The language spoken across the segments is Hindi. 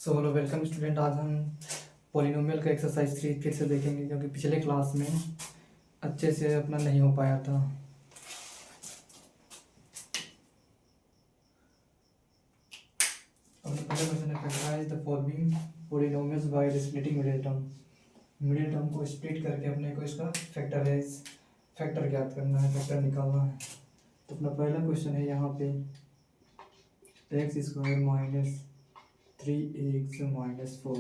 So hello welcome student. आज हम पॉलिनोमियल का एक्सरसाइज 3 फिर से देखेंगे क्योंकि पिछले क्लास में अच्छे से अपना नहीं हो पाया था। अपना पहला क्वेश्चन है factorise the following polynomials by splitting middle term. Middle term को स्प्लिट करके अपने को इसका फैक्टर ज्ञात करना है, फैक्टर निकालना है। तो अपना पहला क्वेश्चन है यहाँ पे एक्स स्क्वायर माइनस 3x-4।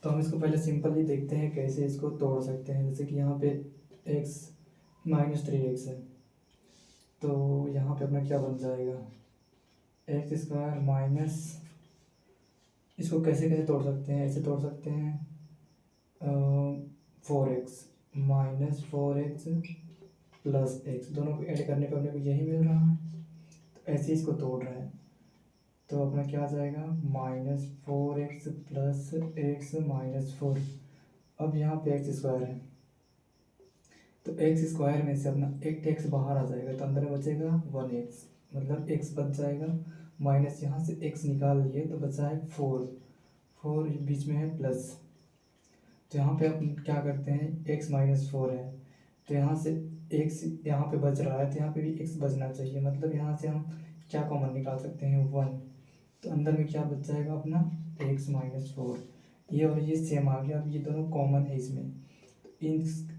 तो हम इसको पहले सिंपली देखते हैं कैसे इसको तोड़ सकते हैं। जैसे कि यहाँ पे x -3x है, तो यहाँ पे अपना क्या बन जाएगा एक्स स्क्वायर माइनस, इसको कैसे कैसे तोड़ सकते हैं, ऐसे तोड़ सकते हैं 4x -4x प्लस x, दोनों को ऐड करने पर अपने को यही मिल रहा है, तो ऐसे ही इसको तोड़ रहे हैं। तो अपना क्या आ जाएगा -4x प्लस x -4। अब यहाँ पे एक्स स्क्वायर है, तो एक्स स्क्वायर में से अपना एक एक्स बाहर आ जाएगा, तो अंदर में बचेगा 1x, मतलब x बच जाएगा। माइनस यहाँ से x निकाल लिए तो बचा है 4 बीच में है प्लस। तो यहाँ पे अपन क्या करते हैं, x -4 है तो यहाँ से x यहाँ पे बच रहा है, तो यहाँ पे भी x बचना चाहिए, मतलब यहाँ से हम क्या कॉमन निकाल सकते हैं 1। तो अंदर में क्या बच जाएगा अपना x -4, ये और ये सेम आ गया। अब ये दोनों कॉमन है इसमें,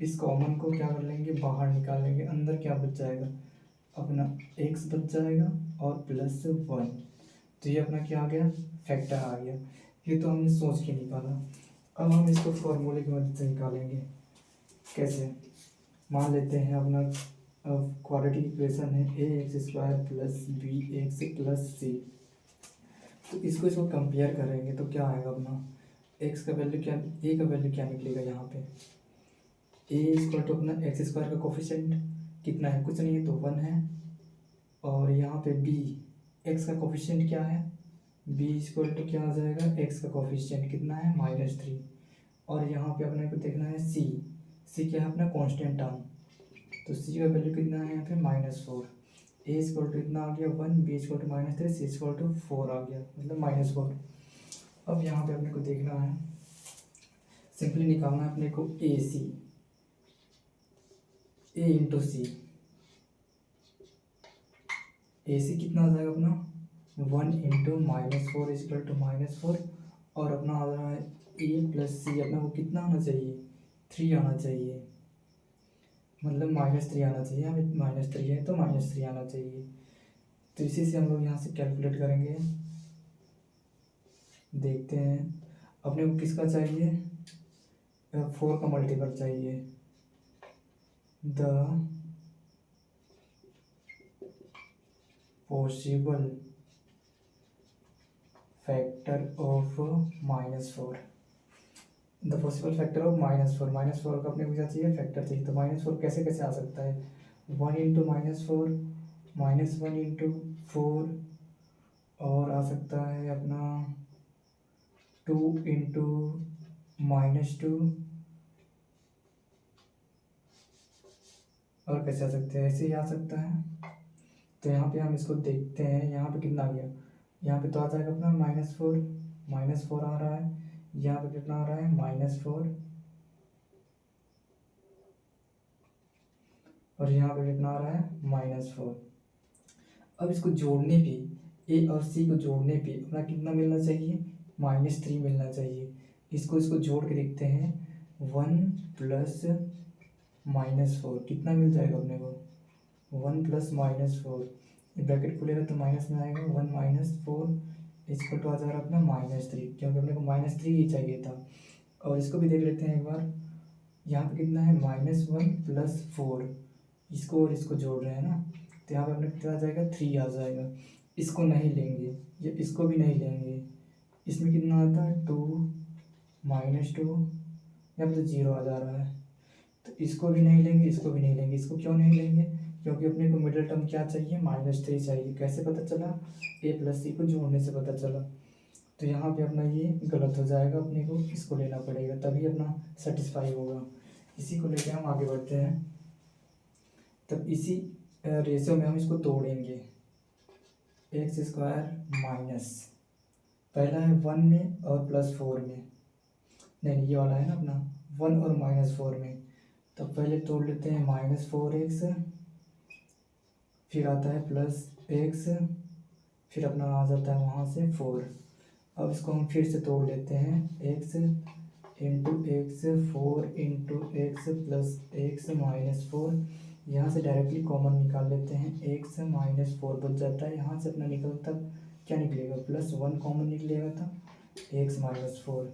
इस कॉमन को क्या कर लेंगे, बाहर निकाल लेंगे। अंदर क्या बच जाएगा अपना x बच जाएगा और प्लस 1। तो ये अपना क्या आ गया, फैक्टर आ गया। ये तो हमने सोच के निकाला। अब हम इसको फॉर्मूले की मदद से निकालेंगे। कैसे, मान लेते हैं अपना क्वाड्रेटिक इक्वेशन है ax² plus bx plus c। तो इसको कंपेयर करेंगे तो क्या आएगा अपना x का वैल्यू क्या, a का वैल्यू क्या निकलेगा यहाँ पे, a इक्वल टू अपना x² का कोफिशिएंट कितना है, कुछ नहीं है तो 1 है। और यहाँ पे b, x का कोफिशिएंट क्या है, b इक्वल टू क्या आ जाएगा, x का कोफिशिएंट कितना है -3। और यहाँ पे अपने को देखना है c क्या है अपना कांस्टेंट टर्म, तो c का वैल्यू कितना है यहाँ पे -4। a इक्वल टू इतना आ गया 1, b equal to -3, c equal to 4 आ गया, मतलब -4। अब यहाँ पे अपने को देखना है, सिंपली निकालना है अपने को a इंटू सी। ए सी कितना आ जाएगा अपना 1 इंटू -4 इक्वल टू -4, और अपना आ रहा है ए प्लस सी, अपना को कितना आना चाहिए 3 आना चाहिए, मतलब -3 आना चाहिए। यहाँ -3 है तो -3 आना चाहिए। तो इसी से हम लोग यहाँ से कैलकुलेट करेंगे। देखते हैं अपने को किसका चाहिए, 4 का मल्टीपल चाहिए। The possible factor of -4, the possible factor of -4 का अपने को क्या चाहिए, फैक्टर चाहिए। तो -4 कैसे कैसे आ सकता है, 1 इंटू -4 -1 इंटू 4, और आ सकता है अपना 2 इंटू -2, और कैसे आ सकते हैं, ऐसे ही आ सकता है। तो यहाँ पे हम इसको देखते हैं, यहाँ पे कितना आ गया, यहाँ पे तो आ जाएगा अपना -4 आ रहा है, यहाँ पे कितना आ रहा है -4, और यहाँ पे कितना आ रहा है -4। अब इसको जोड़ने पे, ए और सी को जोड़ने पे अपना कितना मिलना चाहिए, -3 मिलना चाहिए। इसको जोड़ के देखते हैं, 1 प्लस -4 कितना मिल जाएगा अपने को, 1 प्लस -4, ब्रैकेट खुलेगा तो माइनस में आएगा, 1 -4 इसको तो आ जा रहा है अपना -3, क्योंकि अपने को -3 ही चाहिए था। और इसको भी देख लेते हैं एक बार, यहाँ पे कितना है -1 प्लस 4, इसको और इसको जोड़ रहे हैं ना, तो यहाँ पे अपने कितना आ जाएगा 3 आ जाएगा। इसको नहीं लेंगे, ये इसको भी नहीं लेंगे, इसमें कितना आता है 2 -2, यहाँ पे तो 0 आ जा रहा है। तो इसको भी नहीं लेंगे, इसको भी नहीं लेंगे। इसको क्यों नहीं लेंगे, क्योंकि अपने को मिडिल टर्म क्या चाहिए, -3 चाहिए। कैसे पता चला, a प्लस सी को जोड़ने से पता चला। तो यहाँ पे अपना ये गलत हो जाएगा, अपने को इसको लेना पड़ेगा, तभी अपना सेटिस्फाई होगा। इसी को लेकर हम आगे बढ़ते हैं। तब इसी रेशियो में हम इसको तोड़ेंगे, x² माइनस, पहला है 1 में और +4 में, नहीं ये वाला है ना अपना 1 और -4 में। तो पहले तोड़ लेते हैं -4x, फिर आता है +x, फिर अपना आ जाता है वहाँ से 4। अब इसको हम फिर से तोड़ लेते हैं, x into x 4 into x plus x -4। यहाँ से डायरेक्टली कॉमन निकाल लेते हैं, x -4 बच जाता है। यहाँ से अपना निकलता क्या निकलेगा, +1 कॉमन निकलेगा था, x -4।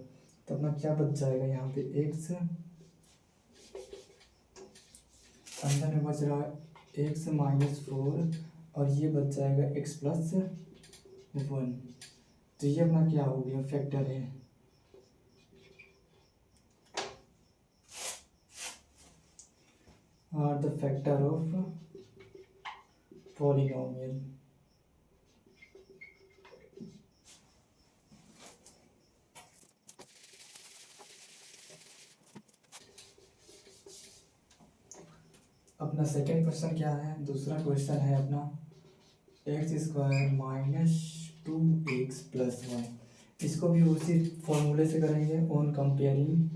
तो अपना क्या बच जाएगा यहाँ पे, x अंदर में बच रहा है x -4 और ये बच जाएगा x + 1। तो ये अपना क्या हो गया, फैक्टर है। Are the factor of polynomial. अपना सेकेंड क्वेश्चन क्या है, दूसरा क्वेश्चन है अपना x² - 2x + 1। इसको भी उसी फॉर्मूले से करेंगे, on comparing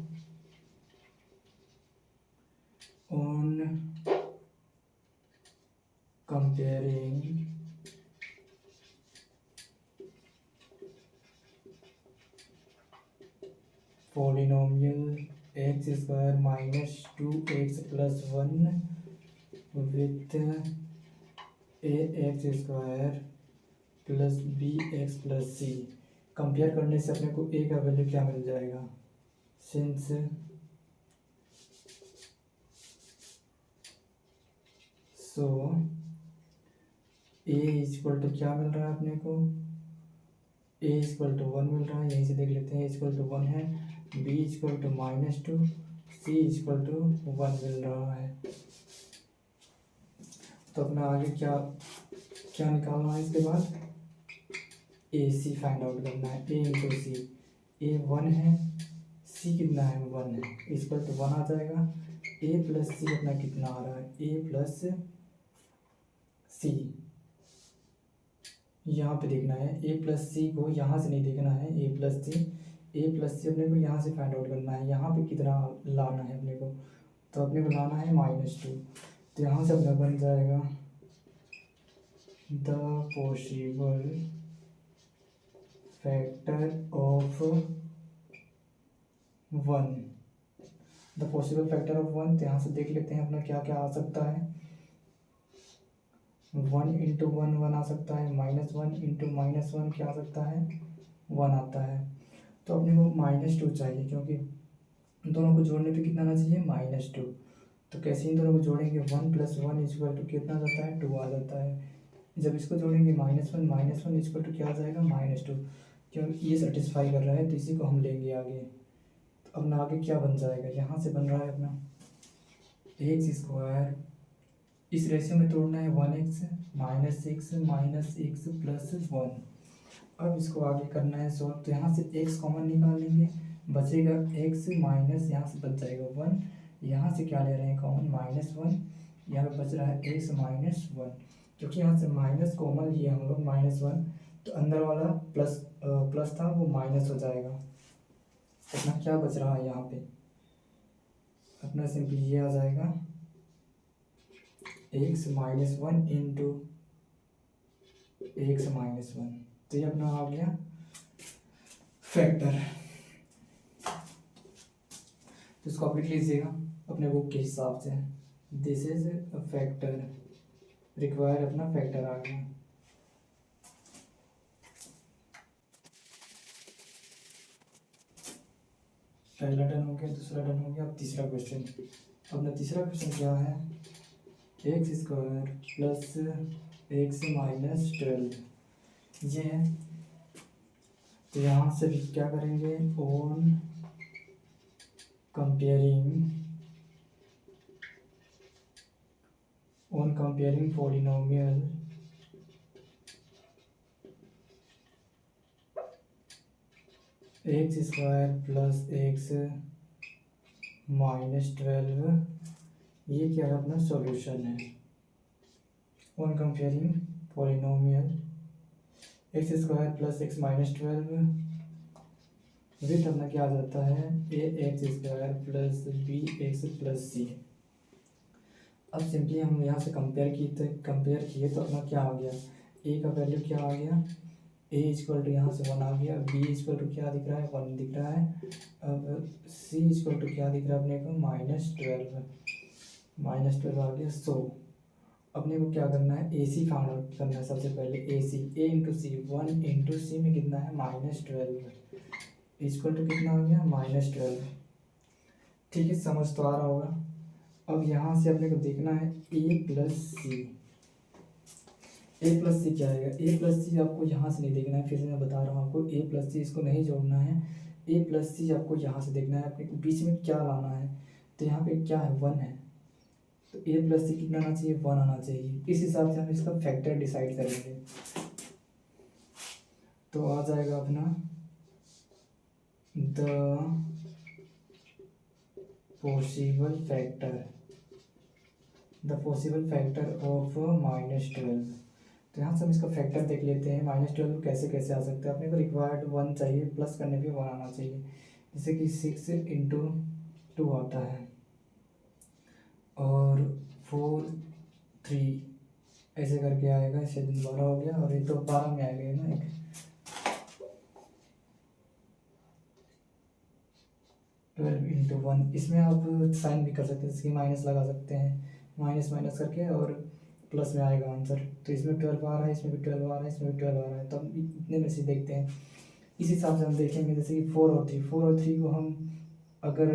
polynomial x² - 2x + 1 with ax² + bx + c। Compare करने से अपने को a का वैल्यू क्या मिल जाएगा, सिंस सो a = क्या मिल रहा है अपने को, a = 1 मिल रहा है, यहीं से देख लेते हैं, a = 1 है, b = -2, c = 1 मिल रहा है। तो अपना आगे क्या क्या निकालना है, इसके बाद ए सी फाइंड आउट करना है, a इंटू सी। a 1 है, c कितना है, 1 है, इक्वल टू 1 आ जाएगा। a + c अपना कितना आ रहा है, a + c, यहाँ पे देखना है। a + c को यहाँ से नहीं देखना है, a + c अपने को यहाँ से फाइंड आउट करना है। यहाँ पे कितना लाना है अपने को, तो अपने को लाना है -2। तो यहाँ से अपना बन जाएगा the possible factor of 1। The possible factor of 1, तो यहाँ से देख लेते हैं अपना क्या क्या आ सकता है। 1 इंटू 1 आ सकता है, -1 इंटू -1 क्या आ सकता है, 1 आता है। तो अपने को -2 चाहिए, क्योंकि दोनों को जोड़ने पे कितना आना चाहिए, -2। तो कैसे इन दोनों को जोड़ेंगे, 1 + 1 = कितना आ जाता है, 2 आ जाता है। जब इसको जोड़ेंगे -1 = क्या आ जाएगा, -2। क्योंकि ये सेटिस्फाई कर रहा है, तो इसी को हम लेंगे आगे। तो अपना आगे क्या बन जाएगा, यहाँ से बन रहा है अपना x², इस रेशियो में तोड़ना है 1x -x -x + 1। अब इसको आगे करना है सॉल्व, तो यहाँ से x कॉमन निकाल लेंगे, बचेगा x माइनस, यहाँ से बच जाएगा 1, यहाँ से क्या ले रहे हैं कॉमन, -1, यहाँ पे बच रहा है x -1। क्योंकि यहाँ से माइनस कॉमन लिए हम लोग -1, तो अंदर वाला प्लस था वो माइनस हो जाएगा। अपना क्या बच रहा है यहाँ पे, अपना सिंपली ये आ जाएगा x -1 इंटू x -1। तो ये अपना आ गया फैक्टर। तो इसको आप लिख लीजिएगा अपने बुक के हिसाब से, this is a factor, require अपना फैक्टर आ गया। पहला डन हो गया, दूसरा डन हो गया। अब तीसरा क्वेश्चन, अपना तीसरा क्वेश्चन क्या है, x² + x -12 ये है। तो यहाँ से भी क्या करेंगे, on comparing polynomial x² + x -12, ये क्या है, अपना सॉल्यूशन है। On comparing polynomial x square plus x minus 12 with अपना क्या आ जाता है a x square plus b x plus c. अब सिंपली हम यहाँ से कंपेयर किए तो अपना क्या आ गया, ए का वैल्यू क्या आ गया, ए इक्वल टू यहाँ से 1 आ गया, बी इक्वल टू क्या दिख रहा है 1 दिख रहा है, अब सी इक्वल टू क्या दिख रहा है अपने को -12 आ गया। सो अपने को क्या करना है, ए सी फाइंड आउट करना है सबसे पहले। ए सी ए इंटू सी 1 इंटू सी में कितना है -12 इक्वल टू कितना आ गया -12। ठीक है, समझ तो आ रहा होगा। अब यहाँ से अपने को देखना है ए प्लस सी। ए प्लस सी क्या आएगा, ए प्लस सी आपको यहाँ से नहीं देखना है, फिर से मैं बता रहा हूँ आपको ए प्लस सी इसको नहीं जोड़ना है। ए प्लस सी आपको यहाँ से देखना है, अपने को बीच में क्या लाना है, तो यहाँ पे क्या है 1 है, तो ए प्लस सी कितना आना चाहिए 1 आना चाहिए। इस हिसाब से हम इसका फैक्टर डिसाइड करेंगे। तो आ जाएगा अपना द पॉसिबल फैक्टर ऑफ -12। तो यहाँ से हम इसका फैक्टर देख लेते हैं। -12 कैसे कैसे आ सकता है, अपने को रिक्वायर्ड 1 चाहिए, प्लस करने पे 1 आना चाहिए, जैसे कि 6 इंटू 2 आता है और 4 3 ऐसे करके आएगा, इससे 12 हो गया, और ये तो 12 में आएगा ना एक 12 इंटू 1। इसमें आप साइन भी कर सकते हैं, इसकी माइनस लगा सकते हैं, माइनस माइनस करके और प्लस में आएगा आंसर। तो इसमें 12 आ रहा है, इसमें भी 12 आ रहा है, इसमें भी 12 आ रहा है, तो हम इतने में से देखते हैं। इस हिसाब से हम देखेंगे, जैसे कि 4 और 3 को हम अगर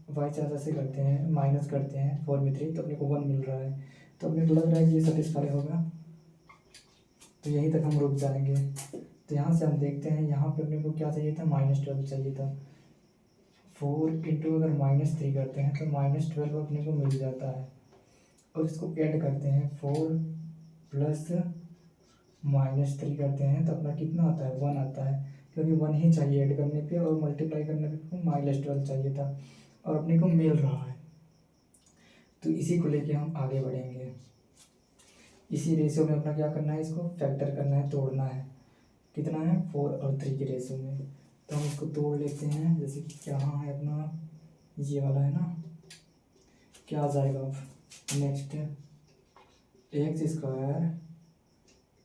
बाई चांस ऐसे करते हैं, माइनस करते हैं 4 में 3, तो अपने को 1 मिल रहा है, तो अपने को लग रहा है कि ये सेटिस्फाई होगा, तो यहीं तक हम रुक जाएंगे। तो यहाँ से हम देखते हैं, यहाँ पे अपने को क्या चाहिए था -12 चाहिए था। 4 इंटू अगर -3 करते हैं तो -12 अपने को मिल जाता है, और इसको ऐड करते हैं 4 प्लस -3 करते हैं तो अपना कितना आता है 1 आता है, क्योंकि 1 ही चाहिए ऐड करने पे, और मल्टीप्लाई करने पे -12 चाहिए था, और अपने को मिल रहा है। तो इसी को लेके हम आगे बढ़ेंगे। इसी रेशियो में अपना क्या करना है, इसको फैक्टर करना है, तोड़ना है। कितना है 4 और 3 के रेशियो में, तो हम इसको तोड़ लेते हैं। जैसे कि क्या है अपना ये वाला है ना, क्या आ जाएगा अब नेक्स्ट एक्स स्क्वायर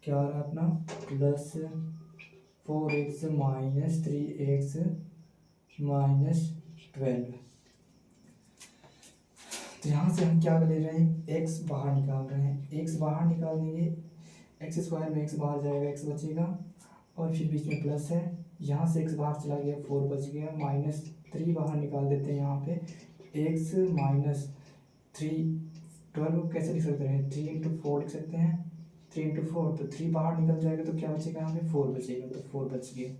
क्या आ रहा है अपना plus 4x minus 3x minus 12। तो यहाँ से हम क्या ले रहे हैं, x बाहर निकाल रहे हैं, x बाहर निकाल देंगे, एक्स स्क्वायर में x बाहर जाएगा, x बचेगा, और फिर बीच में प्लस है, यहाँ से x बाहर चला गया 4 बच गया, -3 बाहर निकाल देते हैं। यहाँ पे x माइनस 3 12 को कैसे लिख सकते हैं 3 इंटू 4 लिख सकते हैं, 3 इंटू 4, तो 3 बाहर निकल जाएगा, तो क्या बचेगा यहाँ पे 4 बचेगा, तो 4 बच गया।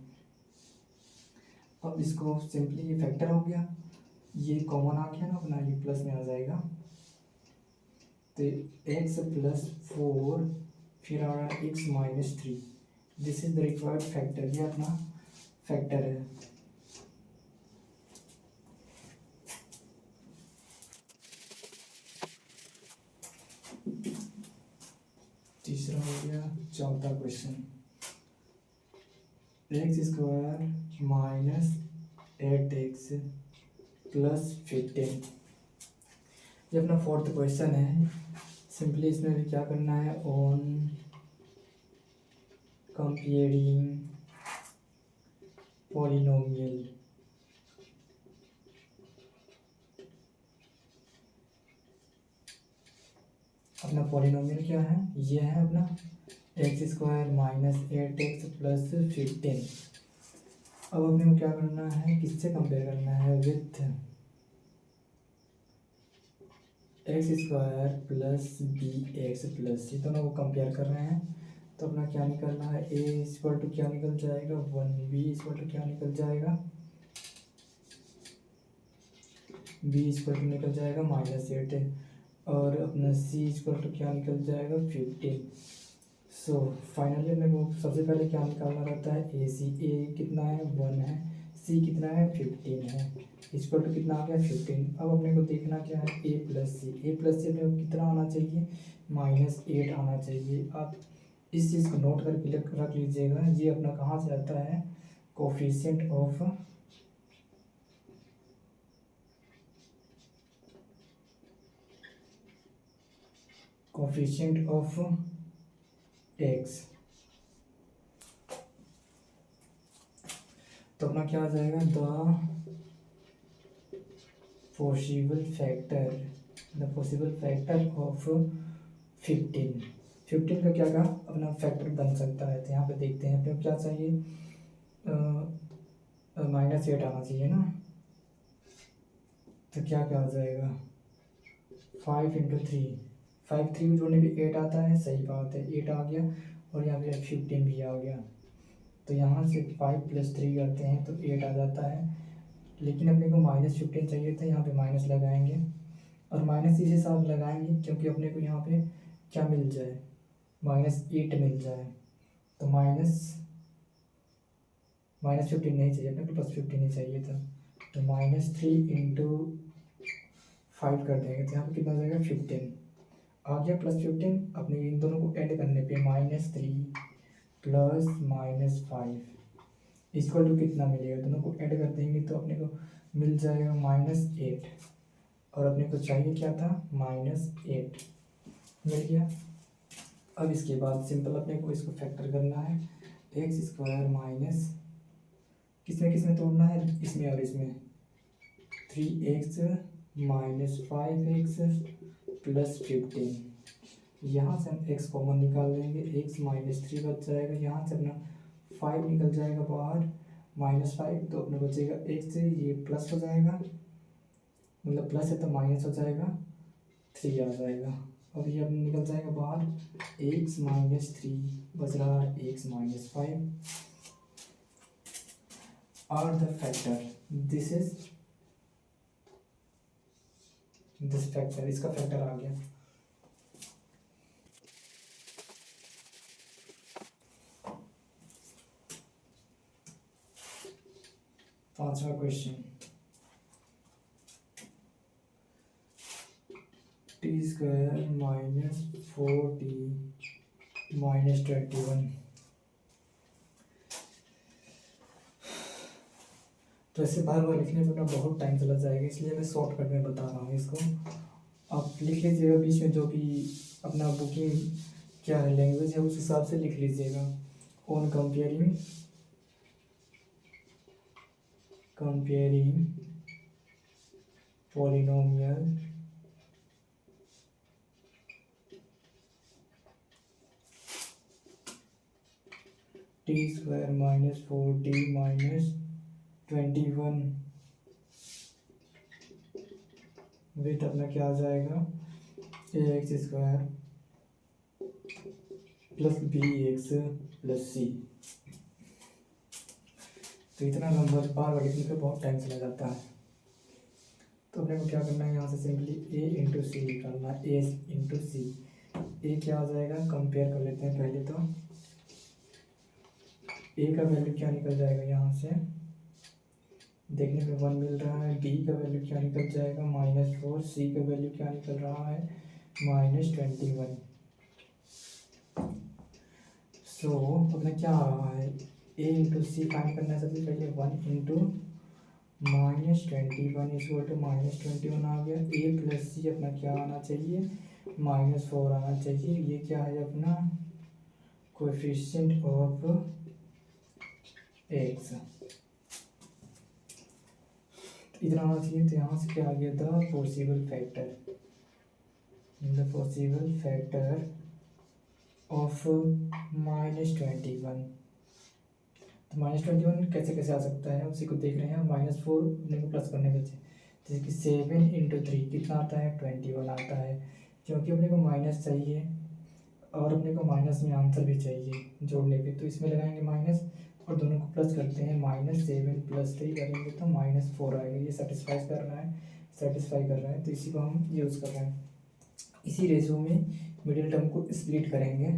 अब इसको सिंपली ये फैक्टर हो गया, ये कॉमन आ गया ना अपना, ये प्लस में आ जाएगा, तो x प्लस 4 फिर आ रहा है x minus 3, this is the required factor, ये अपना फैक्टर है। तीसरा हो गया, चौथा question, x square minus 8x plus 15। ये अपना फोर्थ क्वेश्चन है। सिंपली इसमें भी क्या करना है, ऑन कंपेयरिंग पॉलिनोमियल, अपना पॉलिनोमियल क्या है, ये है अपना x square minus 8x plus 15। अब अपने को क्या करना है, किससे कंपेयर करना है, with x square plus b x plus c, दोनों को कंपेयर कर रहे हैं। तो अपना क्या निकलना है, ए इक्वल टू क्या निकल जाएगा 1, बी इक्वल टू क्या निकल जाएगा, बी इक्वल टू निकल जाएगा -8, और अपना सी इक्वल टू क्या निकल जाएगा 15। सो फाइनली अपने को सबसे पहले क्या निकालना रहता है, ए सी, ए कितना है 1 है, सी कितना है 15 है, इक्वल टू कितना आ गया 15। अब अपने को देखना क्या है, ए प्लस सी, ए प्लस सी अपने को कितना आना चाहिए -8 आना चाहिए। अब इस चीज़ को नोट करके रख लीजिएगा। ये अपना कहाँ से आता है, कोफिशिएंट ऑफ एक्स। तो अपना क्या आ जाएगा, द पॉसिबल फैक्टर ऑफ 15। 15 का क्या कहा, अपना फैक्टर बन सकता है। तो यहाँ पे देखते हैं अपने को क्या चाहिए, -8 आना चाहिए ना। तो क्या क्या आ जाएगा, 5 × 3, 5 3 को जोड़ने पे 8 आता है, सही बात है, 8 आ गया। और यहाँ पे 15 भी आ गया। तो यहाँ से 5 + 3 करते हैं तो 8 आ जाता है। लेकिन अपने को -15 चाहिए था, यहाँ पे माइनस लगाएंगे। और माइनस इस हिसाब से लगाएंगे क्योंकि अपने को यहाँ पे क्या मिल जाए, -8 मिल जाए। तो -15 नहीं चाहिए अपने को, +15 ही चाहिए था। तो -3 × 5 कर देंगे तो यहाँ पे कितना जाएगा, 15 आ गया। +15 अपने इन दोनों को ऐड करने पे -3 + -5 इक्वल टू कितना मिलेगा, दोनों को ऐड कर देंगे तो अपने को मिल जाएगा -8। और अपने को चाहिए क्या था, -8 मिल गया। अब इसके बाद सिंपल अपने को इसको फैक्टर करना है, x² किसमें किसमें तोड़ना है, इसमें और इसमें। 3x - 5x + 15। यहाँ से हम x कॉमन निकाल लेंगे, x -3 बच जाएगा। यहाँ से अपना 5 निकल जाएगा बाहर, -5 तो अपना बचेगा x, ये प्लस हो जाएगा, मतलब प्लस है तो माइनस हो जाएगा, 3 आ जाएगा। अब ये अपना निकल जाएगा बाहर, x -3 बच रहा है, x - 5 are the factor. This factor, इसका फैक्टर आ गया। पांचवा क्वेश्चन, t² - 4t - 21। तो ऐसे बार बार लिखने में ना बहुत टाइम चला जाएगा, इसलिए मैं शॉर्टकट में बता रहा हूँ इसको। आप लिख लीजिएगा बीच में, जो भी अपना बुकिंग क्या है, लैंग्वेज है, उस हिसाब से लिख लीजिएगा। On comparing polynomial t² - 4t - 21 with अपना क्या आ जाएगा, ax² + bx + c। तो इतना नंबर बार बार लिखने पे बहुत टाइम चला जाता है। तो अपने को क्या करना है, यहाँ से सिंपली a × c निकालना है, a × c। a क्या आ जाएगा, कंपेयर कर लेते हैं पहले। तो a का वैल्यू क्या निकल जाएगा, यहाँ से देखने पे 1 मिल रहा है। b का वैल्यू क्या निकल जाएगा, -4। c का वैल्यू क्या निकल रहा है, -21। सो अपना क्या आ रहा है, a × c फाइंड करना है सबसे पहले। 1 × -21 -21 आ गया। a + c अपना क्या आना चाहिए, -4 आना चाहिए। ये क्या है अपना, कोएफिशिएंट ऑफ x, इतना आना चाहिए। तो यहाँ से क्या आ गया, द पॉसिबल फैक्टर ऑफ -21। तो -21 कैसे कैसे आ सकता है, उसी को देख रहे हैं। -4 अपने को प्लस करने बचे, जैसे कि 7 × 3 कितना आता है, 21 आता है। क्योंकि अपने को माइनस चाहिए और अपने को माइनस में आंसर भी चाहिए जोड़ने पे, तो इसमें लगाएंगे माइनस और दोनों को प्लस करते हैं। -7 + 3 करेंगे तो -4 आएगा। ये सेटिस्फाई कर रहा है, तो इसी को हम यूज़ कर रहे हैं। इसी रेशो में मिडिल टर्म को स्प्लिट करेंगे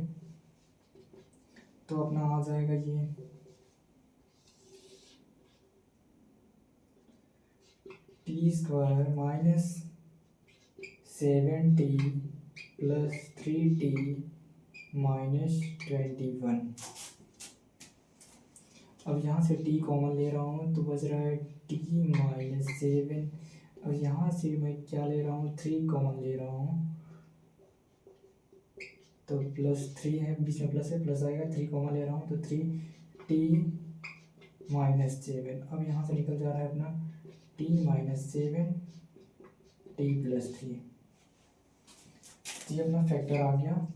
तो अपना आ जाएगा ये t² - 7t + 3t -21। अब यहाँ से t कॉमन ले रहा हूँ तो बच रहा है t -7। अब यहाँ से मैं क्या ले रहा हूँ, 3 कॉमन ले रहा हूँ तो +3 है, बीच में प्लस है, प्लस आएगा, 3 कॉमन ले रहा हूँ तो 3t -7। अब यहाँ से निकल जा रहा है अपना t -7 t +3। ये अपना फैक्टर आ गया।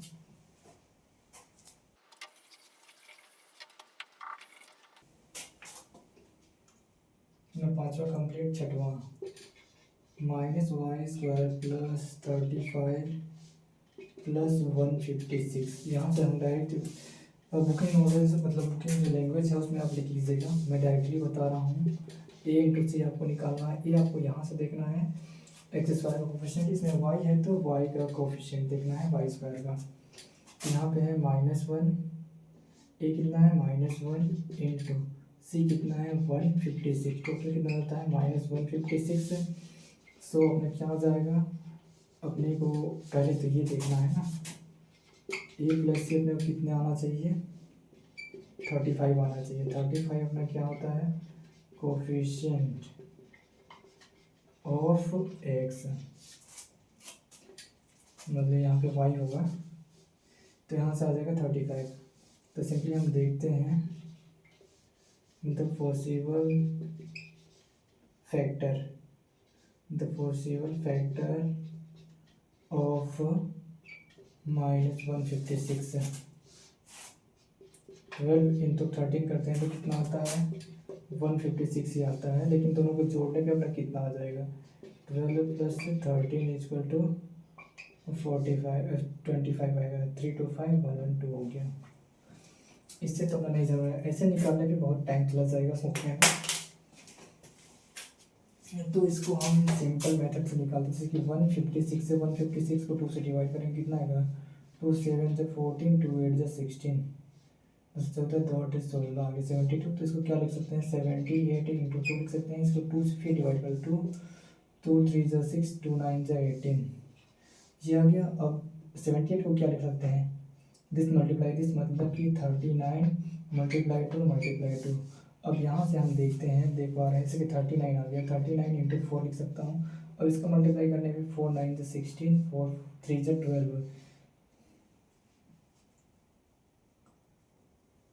पांचवा कंप्लीट। छठवां -y² + 35 + 156। यहाँ से हम डायरेक्ट बुकिंग मॉडल मतलब बुकिंग जो लैंग्वेज है उसमें आप लिख लीजिएगा, मैं डायरेक्टली बता रहा हूँ। a × c आपको निकालना है, a आपको यहाँ से देखना है x² का कोफिशिएंट, इसमें y है तो y का कोफिशिएंट देखना है y² का। यहाँ पे है -1, a कितना है -1 इंटू c कितना है 156, टोटल कितना होता है -156। सो अपने क्या आ जाएगा, अपने को पहले तो ये देखना है ना, a + c अपने को कितने आना चाहिए, 35 आना चाहिए। 35 अपना क्या होता है, कोफिशिएंट ऑफ x, मतलब यहाँ पे y होगा तो यहाँ से आ जाएगा 35। तो सिंपली हम देखते हैं the possible factor of -156। 12 into 13 करते हैं तो कितना आता है, 156 ही आता है, लेकिन दोनों को जोड़ने पे अपना कितना आ जाएगा, 12 + 13 = 45 25 आएगा, 325 112 हो गया। इससे तो अपना नहीं जरूर है, ऐसे निकालने पे बहुत टाइम चला जाएगा सोचने में। तो इसको हम सिंपल मेथड से निकालते हैं, जैसे कि 156 से 156 को 2 से डिवाइड करेंगे, कितना आएगा, 2 7 से 14, 2 8 से 16, 2 8 16 आगे 72। तो इसको क्या लिख सकते हैं, 78 इंटू 2 लिख सकते हैं, इसको 2 से फिर डिवाइड कर 2 3 से 6, 2 9 से 18, ये आ गया। अब 78 को क्या लिख सकते हैं, दिस मल्टीप्लाई दिस, मतलब कि 39 × 2 × 2। अब यहाँ से हम देखते हैं, देख पा रहे हैं, जैसे कि 39 आ गया, 39 इंटू 4 लिख सकता हूँ। अब इसका मल्टीप्लाई करने पे 4 9 से 16, 4 3 से 12,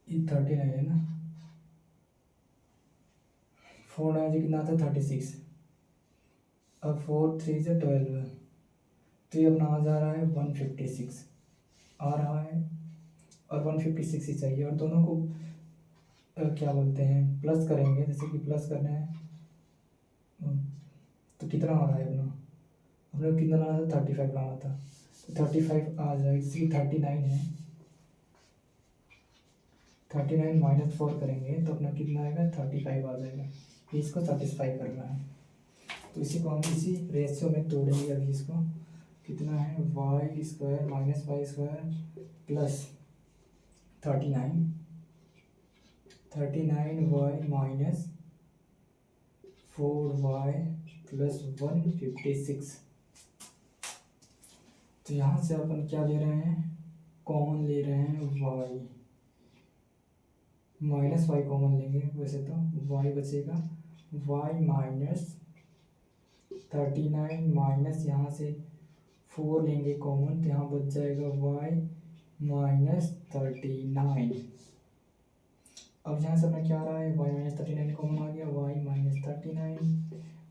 ये 39 है ना, 4 9 से कितना था 36, अब 4 3 से 12, तो ये अपना आ जा रहा है 156 आ रहा है, और 156 ही चाहिए। और दोनों को क्या बोलते हैं, प्लस करेंगे, जैसे कि प्लस करना है तो कितना आ रहा है अपना, हमने कितना लाना था, 35 लाना था, तो 35 आ जाएगा, जैसे कि 39 है, 39 - 4 करेंगे तो अपना कितना आएगा, 35 आ जाएगा। इसको सेटिस्फाई करना है, तो इसी को हम इसी रेशियो में तोड़ेंगे। अभी इसको कितना है, y² - y² plus 39 y - 4y plus 156। तो यहाँ से अपन क्या ले रहे हैं, कॉमन ले रहे हैं y, -y कॉमन लेंगे, वैसे तो y बचेगा, y - 39 माइनस यहाँ से 4 लेंगे कॉमन तो यहाँ बच जाएगा y - 39। अब यहाँ से अपना क्या आ रहा है, y - 39 कॉमन आ गया, y - 39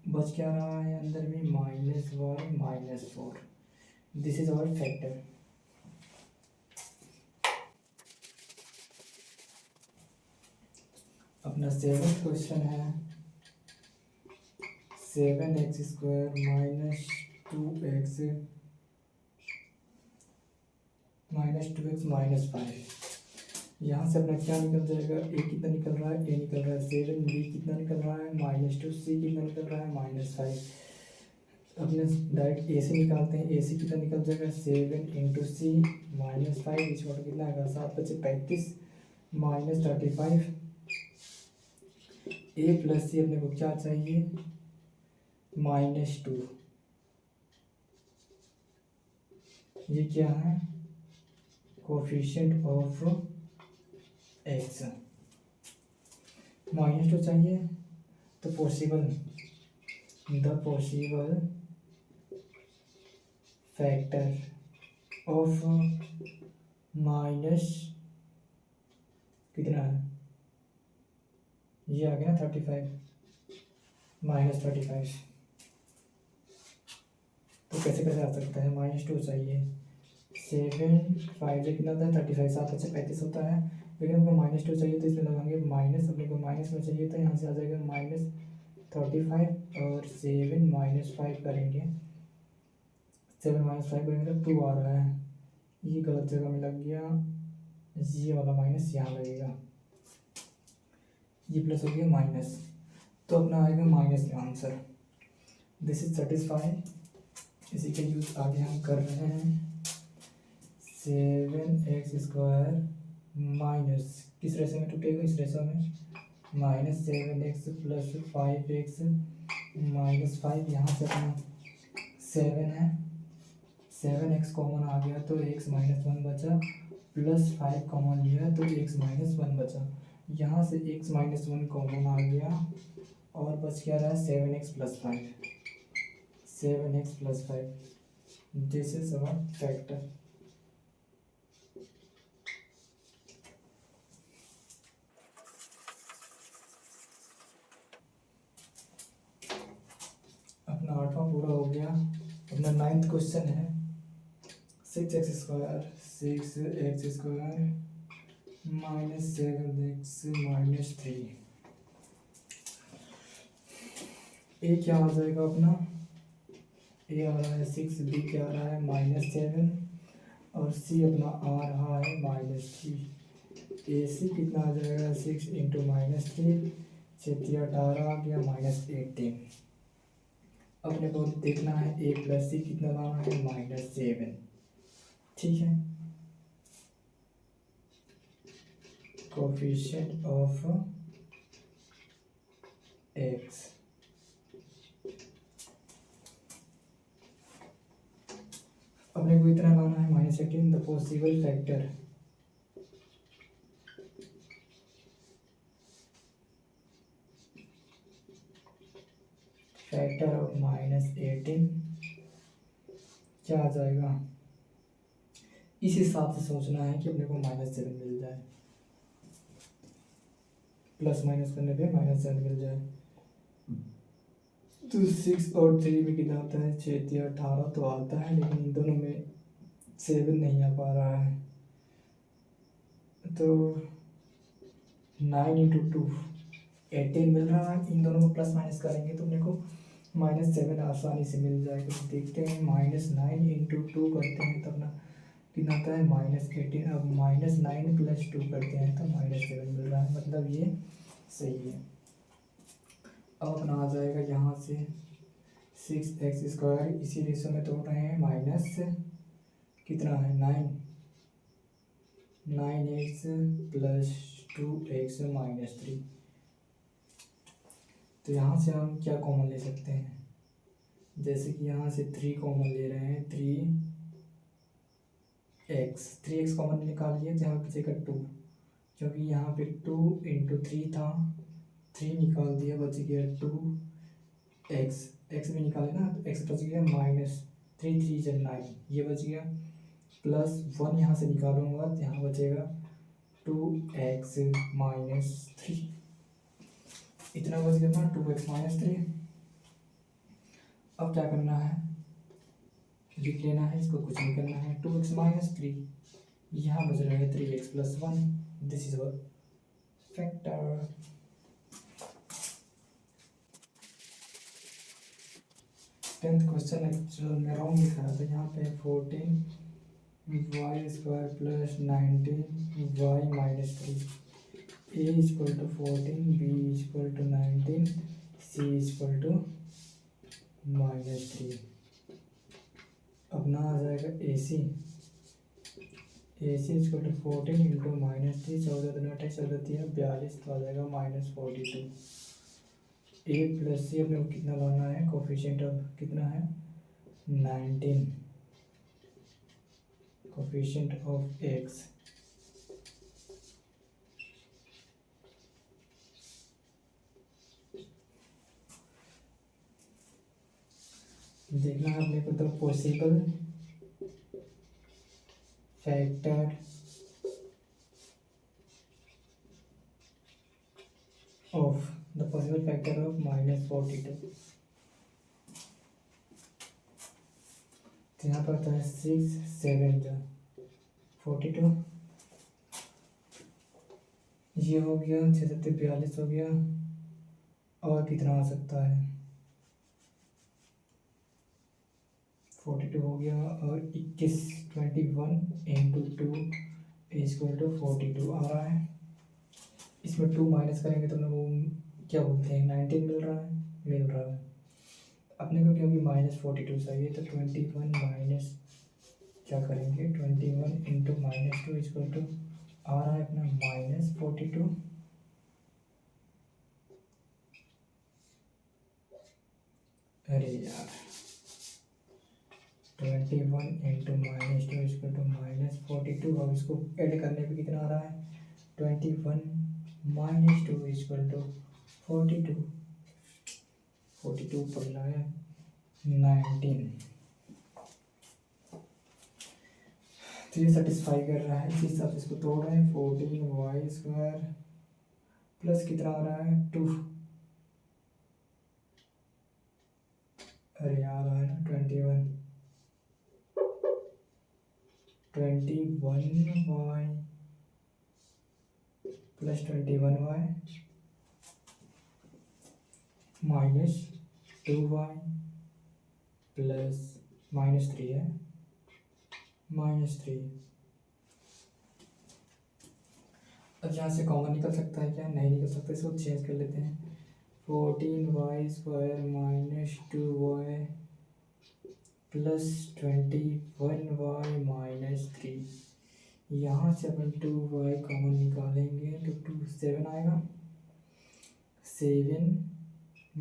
बच क्या रहा है अंदर में, -y - 4। This is our factor. अपना 7th क्वेश्चन है, 7x² - 2x - 5। यहाँ से अपना क्या निकल जाएगा, a कितना निकल रहा है, a निकल रहा है 7, b कितना निकल रहा है -2, c कितना निकल रहा है -5। अपने डायरेक्ट ए से निकालते हैं, ए से कितना निकल जाएगा, 7 इंटू सी -5 इस वक्त कितना आएगा, 7 बचे 35 -35। ए प्लस सी अपने को क्या चाहिए, -2, ये क्या है कोफिशिएंट ऑफ एक्स। -2 चाहिए तो the possible factor of minus कितना है, ये आ गया ना 35, -35। तो कैसे कैसे आ सकता है, -2 चाहिए, 7 5 से कितना होता है 35, 7 से 35 होता है, लेकिन हमको -2 चाहिए तो इसमें लगाएंगे माइनस, अपने को माइनस में चाहिए तो यहाँ से आ जाएगा -35 और 7 -5 करेंगे, 7 -5 करेंगे तो 2 आ रहा है, ये गलत जगह में लग गया, ये वाला माइनस यहाँ लगेगा, ये प्लस हो गया माइनस, तो अपना आएगा माइनस का आंसर। This is satisfied. इसी का यूज़ आगे हम कर रहे हैं। 7x² माइनस किस रेशो में टूटेगा, इस रेशो में, -7x + 5x -5, यहाँ से अपना 7 है, 7x कॉमन आ गया तो x -1 बचा, +5 कॉमन लिया तो x -1 बचा, यहाँ से x -1 कॉमन आ गया और बच क्या रहा है 7x + 5, 7x + 5। This is our factor. अपना 8वां पूरा हो गया। अपना 9th क्वेश्चन है 6x² -7x -3। ए क्या आ जाएगा अपना, ए आ रहा है 6, बी क्या आ रहा है -7 और सी अपना आ रहा है -3। ए सी कितना आ जाएगा 6 × -3, 6 18 आ गया -18। अपने को देखना है ए + सी कितना लाना है -7, ठीक है। कोफिशिएंट ऑफ एक्स, अपने को इतना लाना है -18, द पॉसिबल फैक्टर ऑफ -18 क्या आ जाएगा, इस हिसाब से सोचना है कि अपने को -7 मिल जाए, प्लस माइनस करने पे -7 मिल जाए। तो 6 और 3 में कितना आता है, 6 3 18 तो आता है, लेकिन इन दोनों में 7 नहीं आ पा रहा है, तो 9 × 2 18 मिल रहा है, इन दोनों को प्लस माइनस करेंगे तो अपने को -7 आसानी से मिल जाएगा। तो देखते हैं -9 × 2 करते हैं तो अपना कितना आता है -18, अब -9 + 2 करते हैं तो -7 मिल रहा है, मतलब ये सही है। अब अपना आ जाएगा यहाँ से 6x², इसी रेशो में तोड़ रहे हैं, माइनस कितना है 9x + 2x -3। तो यहाँ से हम क्या कॉमन ले सकते हैं, जैसे कि यहाँ से 3 कॉमन ले रहे हैं, 3x कॉमन निकाल लिए तो यहाँ बचेगा 2, क्योंकि यहाँ पे 2 × 3 था, 3 निकाल दिया, बच गया 2x, x में निकाले ना तो x बच गया -3 3 9, ये बच गया, +1 यहाँ से निकालूंगा तो यहाँ बचेगा 2x -3, इतना बच गया ना 2x -3। अब क्या करना है, लिख लेना है, इसको कुछ नहीं करना है, 2x -3, यहाँ बच रहा है 3x + 1। This is our factor. 10th question actual में रॉन्ग लिखा था, यहाँ पे 14y² + 19y -3, a = 14, b = 19, c = -3। अपना आ जाएगा AC = 14 × -3, 14 दूनी 28, 14 3 42, तो आ जाएगा -42। a + c अपने को कितना लाना है, कोफिशिएंट ऑफ कितना है 19, कोफिशिएंट ऑफ एक्स, देखना है अपने को द पॉसिबल फैक्टर ऑफ -42। तो यहाँ पर आता है 6 7 42, ये हो गया 6 7 42 हो गया। और कितना आ सकता है, 42 हो गया और 21 21 इंटू 2 इक्वल टू 42 आ रहा है। इसमें 2 माइनस करेंगे तो वो क्या बोलते हैं 19 मिल रहा है अपने को, क्योंकि -42 चाहिए तो 21 माइनस क्या करेंगे 21 इंटू -2 इक्वल टू आ रहा है अपना -42। अरे यार 21 इंटू -2 इक्वल टू -42। अब इसको ऐड करने पे कितना आ रहा है 21 -2 इक्वल टू 42। 42 पड़ रहा है 19। तो ये सेटिस्फाई कर रहा है, इस हिसाब से इसको तोड़ रहे हैं। 14y² प्लस कितना आ रहा है 2, अरे आ रहा है ना 21 y plus 21y minus 2y plus -3 है -3। अब यहाँ से कॉमन निकल सकता है क्या, नहीं निकल सकता, इसको चेंज कर लेते हैं। 14y² minus 2y plus 21y -3। यहाँ से अपन 2y कॉमन निकालेंगे तो 2 7 आएगा, 7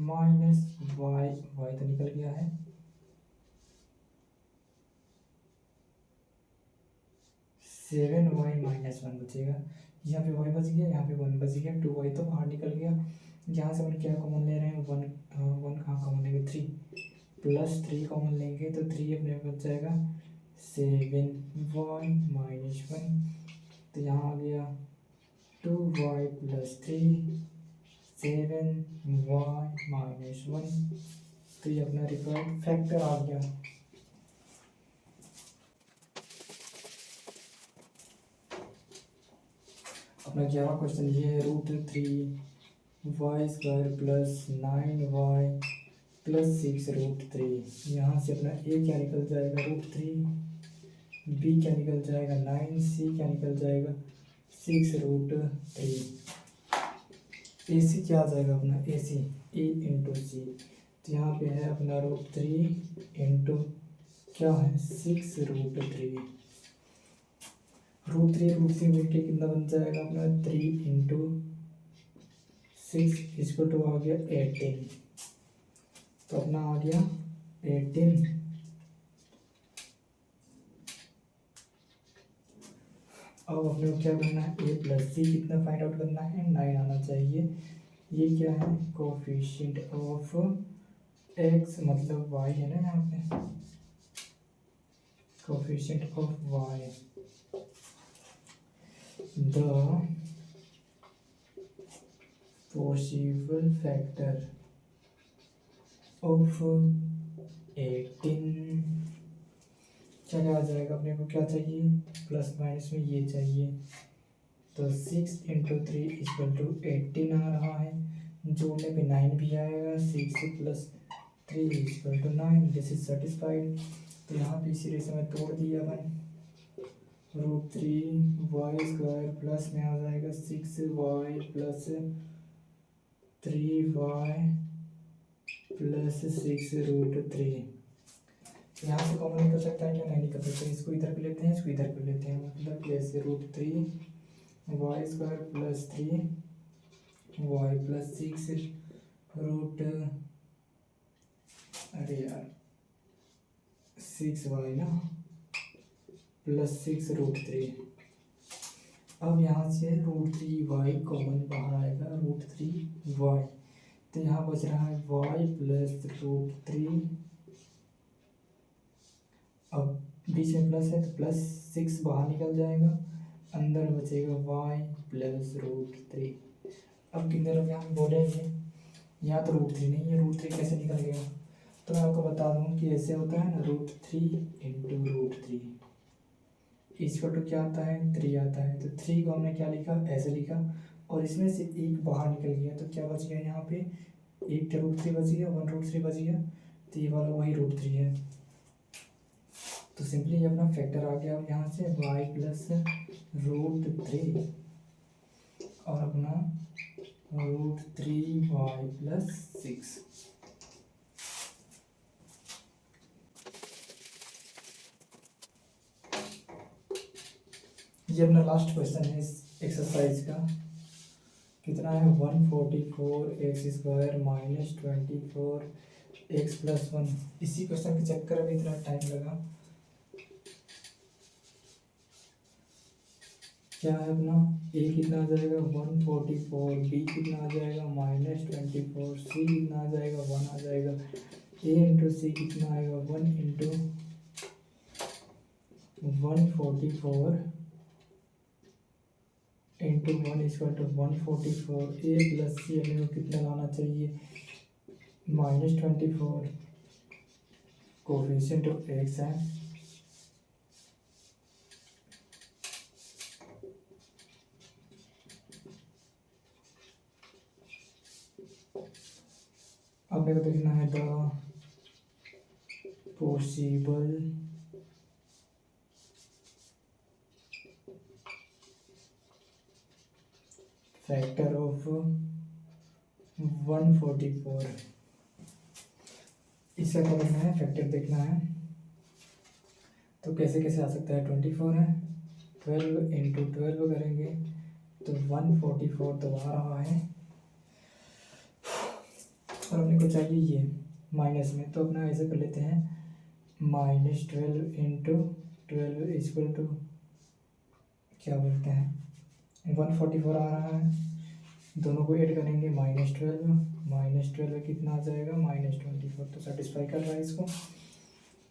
माइनस y तो निकल गया है, 7y -1 बचेगा। यहाँ पे y बच गया, यहाँ पे 1 बच गया, 2y तो बाहर निकल गया। यहाँ से अपन क्या कॉमन ले रहे हैं 1 कहाँ कॉमन लेंगे 3 प्लस 3 कॉमन लेंगे तो 3 अपने बच जाएगा 7y -1। तो यहाँ आ गया 2y प्लस 3 7y -1। तो ये अपना रिक्वायर्ड फैक्टर आ गया। अपना 11वां क्वेश्चन ये है √3y² प्लस 9y प्लस 6 √3। यहाँ से अपना a क्या निकल जाएगा √3, b क्या निकल जाएगा 9, c क्या निकल जाएगा 6 √3। ac क्या आ जाएगा अपना ac a इंटू सी। तो यहाँ पे है अपना √3 इंटू क्या है 6 √3 मिलके कितना बन जाएगा अपना 3 इंटू 6 इसको तो आ गया 18। तो अपना आ गया 18। अब अपने को क्या करना है a प्लस सी कितना फाइंड आउट करना है 9 आना चाहिए। ये क्या है कोफिशिएंट ऑफ x मतलब y है ना, यहाँ पे coefficient of y the possible factor of 18। क्या आ जाएगा अपने को, क्या चाहिए प्लस माइनस में ये चाहिए। तो 6 इंटू 3 इक्वल टू 18 आ रहा है, जोड़ने पे 9 भी आएगा, 6 plus 3 equal to 9। This is satisfied. तो यहाँ पे इसी रेशो में तोड़ दिया अपन, √3y² प्लस में आ जाएगा 6y प्लस 3y प्लस 6 √3। यहाँ से कॉमन निकल सकता है क्या, नहीं निकल सकता। इसको इधर पे लेते हैं, इसको इधर पे लेते हैं, मतलब कैसे √3y² प्लस 3y प्लस 6 अरे यार 6y ना प्लस 6√3। अब यहाँ से √3y कॉमन बाहर आएगा, √3y, तो यहाँ बच रहा है y प्लस √3। अब बीच में प्लस है तो प्लस 6 बाहर निकल जाएगा, अंदर बचेगा y प्लस √3। अब कितने तरफ यहाँ बोलेंगे, यहाँ तो √3 नहीं है, √3 कैसे निकल गया, तो मैं आपको बता दूँ कि ऐसे होता है ना, √3 इंटू √3 इसका टू क्या आता है, 3 आता है। तो 3 को हमने क्या लिखा, ऐसे लिखा, और इसमें से एक बाहर निकल गया, तो क्या बच गया यहाँ पे, एक √3 बच गया, 1√3 बच गया, तो ये वाला वही √3 है। तो सिंपली ये अपना फैक्टर आ गया। अब यहाँ से y प्लस √3 और अपना √3y प्लस 6। ये अपना लास्ट क्वेश्चन है इस एक्सरसाइज का। कितना है, 144x² माइनस 24x प्लस 1। इसी क्वेश्चन के चक्कर में इतना टाइम लगा। क्या है अपना, a कितना आ जाएगा 144, b कितना आ जाएगा -24, c कितना आ जाएगा 1 आ जाएगा, a इंटू सी कितना आएगा 1 into 144 into 1 equal to 144। a plus c अपने को कितना लाना चाहिए, -24, कोफिशिएंट ऑफ x है, अब मेरे को देखना है द पॉसिबल फैक्टर ऑफ 144। इसका क्या करना है, फैक्टर देखना है। तो कैसे कैसे आ सकता है, 24 है, 12 इंटू 12 करेंगे तो 144 तो आ रहा है, और अपने को चाहिए ये माइनस में, तो अपना ऐसे कर लेते हैं -12 इंटू 12 इक्वल टू क्या बोलते हैं 144 आ रहा है। दोनों को ऐड करेंगे, -12 कितना आ जाएगा -24, तो सेटिस्फाई कर रहा है इसको।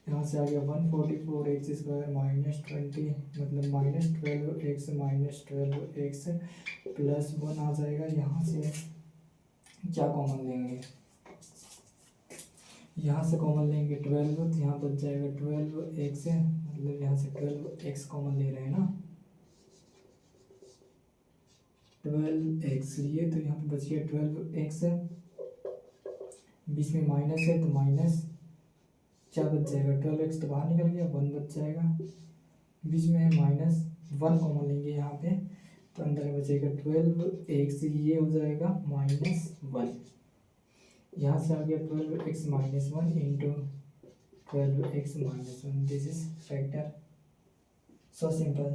यहाँ से आ गया 144x² माइनस 20 मतलब -12x -12x प्लस 1 आ जाएगा। यहाँ से क्या कॉमन लेंगे, यहाँ से कॉमन लेंगे 12, तो यहाँ बच जाएगा 12x, मतलब यहाँ से 12x कॉमन ले रहे हैं ना, 12x लिए, तो यहाँ पे बच गया 12x, बीच में माइनस है तो माइनस क्या बच जाएगा, 12x तो बाहर निकल गया, 1 बच जाएगा, बीच में है -1 कॉमन लेंगे यहाँ पे, तो अंदर बचेगा 12x, ये हो जाएगा -1। यहाँ से आ गया 12x -1 into 12x -1, this is factor. So simple.